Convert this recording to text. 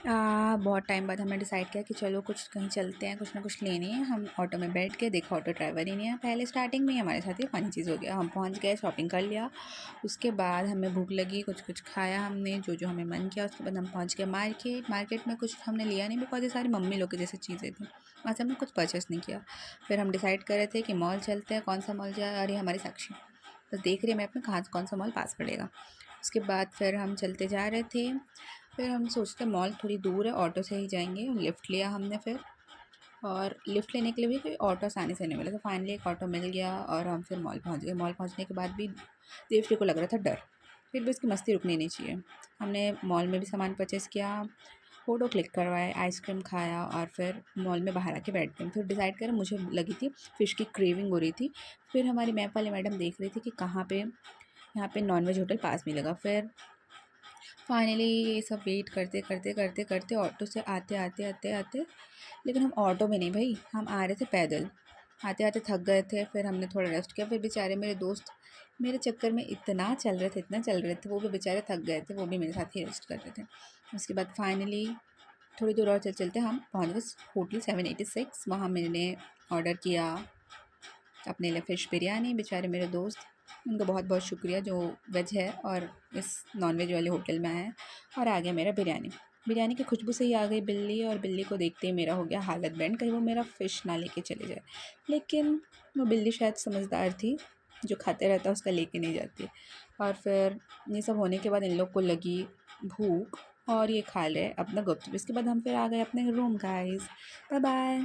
बहुत टाइम बाद हमने डिसाइड किया कि चलो कुछ कहीं चलते हैं, कुछ ना कुछ लेने हैं। हम ऑटो में बैठ के देखा ऑटो ड्राइवर ही नहीं है। पहले स्टार्टिंग में ही हमारे साथ ये फ़नी चीज़ हो गया। हम पहुंच गए, शॉपिंग कर लिया। उसके बाद हमें भूख लगी, कुछ कुछ खाया हमने जो जो हमें मन किया। उसके बाद हम पहुंच गए मार्केट। मार्केट में कुछ हमने लिया नहीं, बिकॉज ये सारी मम्मी लोग की जैसी चीज़ें थी, वहाँ से हमने कुछ परचेस नहीं किया। फिर हम डिसाइड कर रहे थे कि मॉल चलते हैं, कौन सा मॉल जाए। और ये हमारी साक्षी बस देख रही है मैं अपने कहाँ कौन सा मॉल पास पड़ेगा। उसके बाद फिर हम चलते जा रहे थे। फिर हम सोचते मॉल थोड़ी दूर है, ऑटो से ही जाएंगे। लिफ्ट लिया हमने फिर, और लिफ्ट लेने के लिए भी कोई ऑटो आसानी से नहीं मिला, तो फाइनली एक ऑटो मिल गया और हम फिर मॉल पहुंच गए। मॉल पहुंचने के बाद भी देवश्री को लग रहा था डर, फिर भी उसकी मस्ती रुकनी नहीं चाहिए। हमने मॉल में भी सामान परचेज़ किया, फ़ोटो क्लिक करवाए, आइसक्रीम खाया और फिर मॉल में बाहर आके बैठ गए। फिर डिसाइड करा, मुझे लगी थी फ़िश की क्रेविंग हो रही थी। फिर हमारी मैप वाली मैडम देख रही थी कि कहाँ पे यहाँ पे नॉनवेज होटल पास मिलेगा। फिर फाइनली ये सब वेट करते करते करते करते ऑटो से आते आते आते आते, लेकिन हम ऑटो में नहीं भाई, हम आ रहे थे पैदल। आते आते थक गए थे, फिर हमने थोड़ा रेस्ट किया। फिर बेचारे मेरे दोस्त मेरे चक्कर में इतना चल रहे थे, इतना चल रहे थे, वो भी बेचारे थक गए थे, वो भी मेरे साथ ही रेस्ट कर रहे थे। उसके बाद फाइनली थोड़ी दूर और चल चलते हम पहुँच गए होटल 786। वहाँ मैंने ऑर्डर किया अपने लिए फ़िश बिरयानी। बेचारे मेरे दोस्त, उनका बहुत बहुत शुक्रिया जो वेज है और इस नॉन वेज वाले होटल में आए हैं। और आ गया मेरा बिरयानी। बिरयानी की खुशबू से ही आ गई बिल्ली, और बिल्ली को देखते ही मेरा हो गया हालत बैंड, कहीं वो मेरा फ़िश ना लेके चले जाए। लेकिन वो बिल्ली शायद समझदार थी, जो खाते रहता है उसका लेके नहीं जाती। और फिर ये सब होने के बाद इन लोग को लगी भूख और ये खा ले अपना गुप्त। इसके बाद हम फिर आ गए अपने रूम। Guys bye bye.